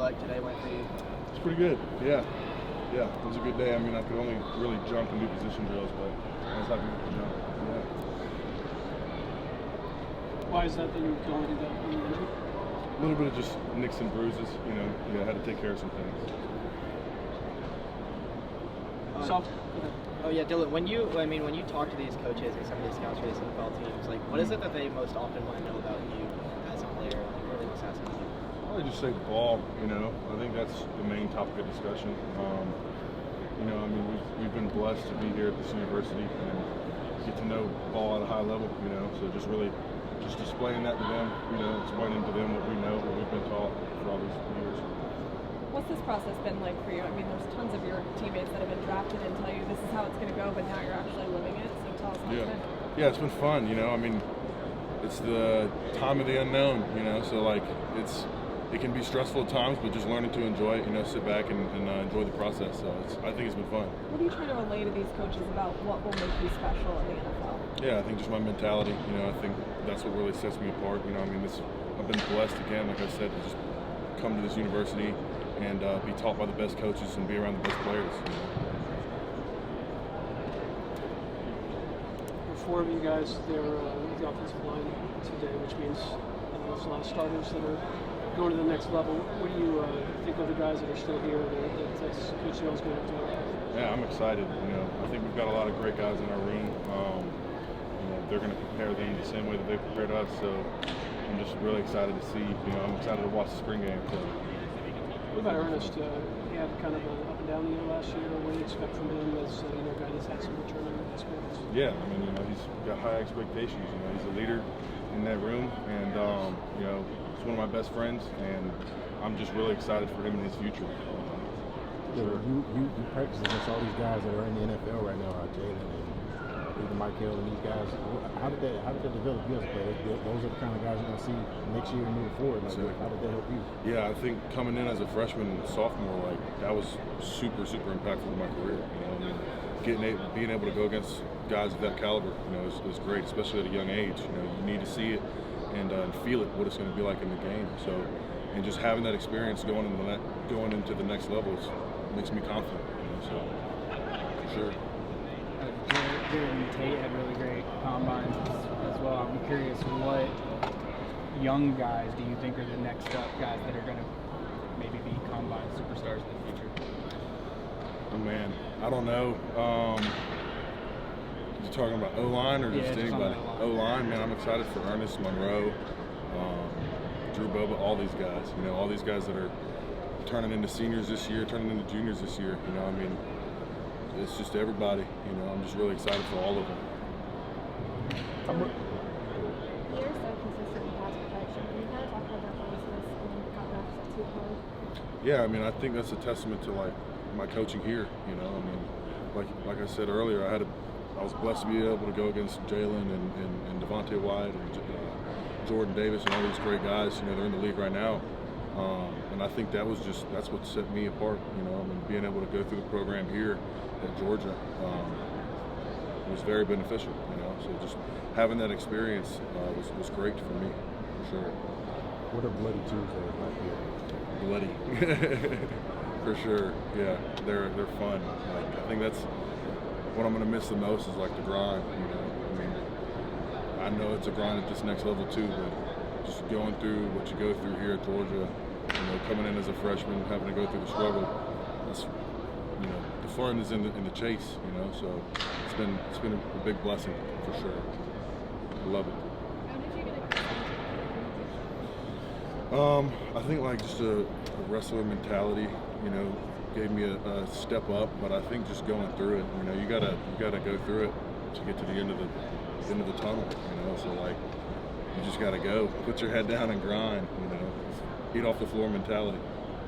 like today went for you? It's pretty good. Yeah, it was a good day. I mean, I could only really jump and do position drills, but I was happy with the jump. Yeah. Why is that you can only do that when you're injured? A little bit of just nicks and bruises. I had to take care of some things. Oh yeah, Dylan. When you talk to these coaches and some of these scouts for these NFL teams, like, what is it that they most often want to know about you as a player? Like, what are they most asking you? I just say ball. I think that's the main topic of discussion. I mean, we've been blessed to be here at this university and get to know ball at a high level. So just really just displaying that to them. Explaining to them what we know, what we've been taught for all these years. What's this process been like for you? I mean, there's tons of your teammates that have been drafted and tell you this is how it's going to go, but now you're actually living it. So tell us how it's been. Yeah, it's been fun. I mean, it's the time of the unknown. So like it can be stressful at times, but just learning to enjoy it. Sit back and enjoy the process. So I think it's been fun. What are you trying to relay to these coaches about what will make you special in the NFL? Yeah, I think just my mentality. I think that's what really sets me apart. I mean, I've been blessed again, like I said, to just come to this university and be taught by the best coaches and be around the best players. Four of you guys there with the offensive line today, which means there's a lot of starters that are going to the next level. What do you think of the guys that are still here that Coach Hill's going to do? Yeah, I'm excited. I think we've got a lot of great guys in our room. They're going to prepare them the same way that they prepared us. So I'm just really excited to see. I'm excited to watch the spring game. So. What about Ernest? He had kind of an up and down year last year. What do you expect from him as a guy that's had some returning experience? Yeah, I mean, he's got high expectations. He's a leader in that room, and he's one of my best friends, and I'm just really excited for him and his future. Sure. You practice against all these guys that are in the NFL right now, Jalen and even Michael and these guys. How did that develop you as a player? Those are the kind of guys you're going to see next year and moving forward. How did that help you? Yeah, I think coming in as a freshman and sophomore, that was super impactful to my career. Being able to go against guys of that caliber, is great, especially at a young age. You need to see it and feel it, what it's going to be like in the game. So, and just having that experience going into the next levels makes me confident. So, for sure. Jared and Tate had really great combines as well. I'm curious, what young guys do you think are the next up guys that are going to maybe be combine superstars in the future? Oh man, I don't know. You talking about O-line or just anybody? O-line, man, I'm excited for Ernest, Monroe, Drew Boba, all these guys. All these guys that are turning into seniors this year, turning into juniors this year. I mean, it's just everybody. I'm just really excited for all of them. You're so consistent in pass protection. Can you kind of talk about that process and how that's too hard? Yeah, I mean, I think that's a testament to my coaching here. I mean, like I said earlier, I was blessed to be able to go against Jalen and Devontae White and Jordan Davis and all these great guys. They're in the league right now. And I think that's what set me apart. I mean, being able to go through the program here at Georgia was very beneficial. So just having that experience was great for me, for sure. What are bloody Tuesdays like here? Bloody, for sure. Yeah, they're fun. I think that's what I'm gonna miss the most is the grind. I mean, I know it's a grind at this next level too, but just going through what you go through here at Georgia. Coming in as a freshman, having to go through the struggle. That's, the fun is in the chase. So it's been a big blessing for sure. I love it. How did you get I think just a wrestler mentality. Gave me a step up, but I think just going through it. You gotta go through it to get to the end of the tunnel. So you just gotta go, put your head down and grind. Eat off the floor mentality,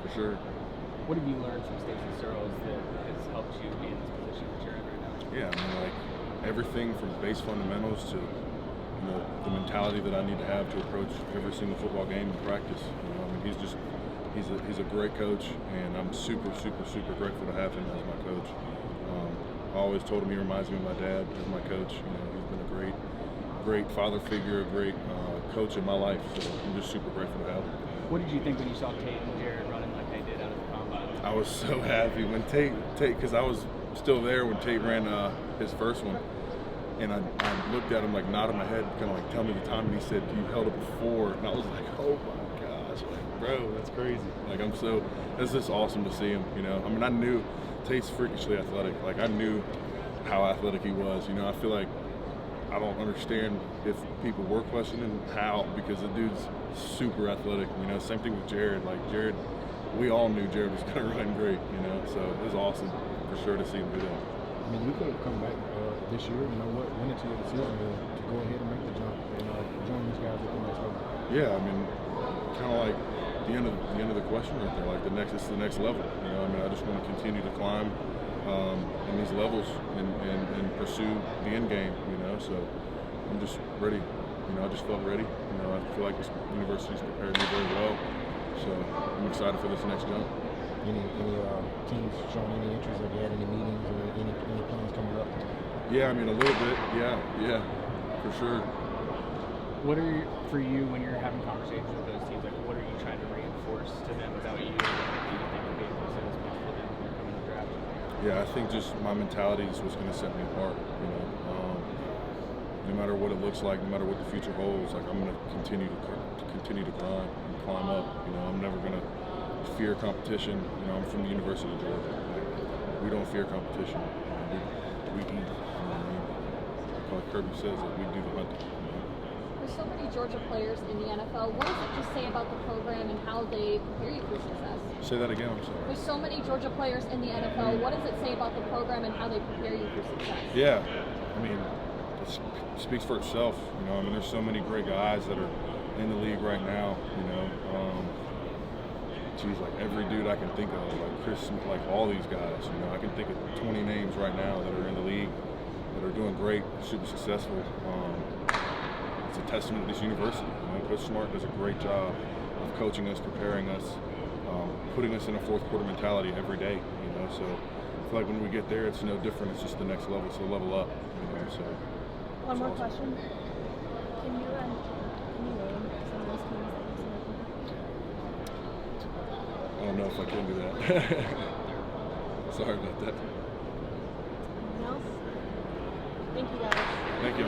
for sure. What have you learned from Stacey Searles that has helped you be in this position that you're in right now? Yeah, I mean, everything from base fundamentals to the mentality that I need to have to approach every single football game and practice. I mean, he's a great coach, and I'm super grateful to have him as my coach. I always told him he reminds me of my dad as my coach. He's been a great father figure, a great coach in my life. So I'm just super grateful to have him. What did you think when you saw Tate and Jared running like they I was so happy when Tate, because I was still there when Tate ran his first one, and I looked at him like nodding my head, kind of like tell me the time, and he said, "You held it before," and I was like, "Oh my gosh, like, bro, that's crazy!" Like it's just awesome to see him. You know, I mean, I knew Tate's freakishly athletic. Like I knew how athletic he was. You know, I feel like I don't understand if people were questioning how, because the dude's super athletic. You know, same thing with Jared. Like Jared, we all knew Jared was going to run great. You know, so it was awesome for sure to see him do that. I mean, you could have come back this year, you know, went into your decision to go ahead and make the jump and join these guys at the next level. Yeah, I mean, kind of like the end of the question right there. Like it's the next level. You know, I mean, I just want to continue to climb in these levels and pursue the end game. You know, so I'm just ready. You know, I just felt ready. You know, I feel like this university's prepared me very well. So I'm excited for this next jump. Any teams showing any interest? Have you had any meetings or any plans coming up? Yeah, I mean, a little bit. Yeah, for sure. What are for you when you're having conversations with those teams? Like, what are you trying to reinforce to them about you? That you think would be most beneficial for them when they're coming to draft? Yeah, I think just my mentality is what's going to set me apart. You know, no matter what it looks like, no matter what the future holds, like I'm going to continue to grind and climb up. You know, I'm never going to fear competition. You know, I'm from the University of Georgia. Like, we don't fear competition. You know, we eat. You know what I mean? Like Kirby says, that we do the hunting. You know? There's so many Georgia players in the NFL. What does it just say about the program and how they prepare you for success? Say that again. I'm sorry. There's so many Georgia players in the NFL. What does it say about the program and how they prepare you for success? Yeah, I mean, it speaks for itself. You know, I mean, there's so many great guys that are in the league right now. You know, geez, like every dude I can think of, like Chris, like all these guys. You know, I can think of 20 names right now that are in the league that are doing great, super successful. It's a testament to this university. You know, Coach Smart does a great job of coaching us, preparing us, putting us in a fourth quarter mentality every day. You know, so I feel like when we get there, it's no different. It's just the next level. So level up. You know, so. One more awesome. question. Can you name some of those teams that you've seen? I don't know if I can do that. Sorry about that. Anything else? Thank you guys. Thank you.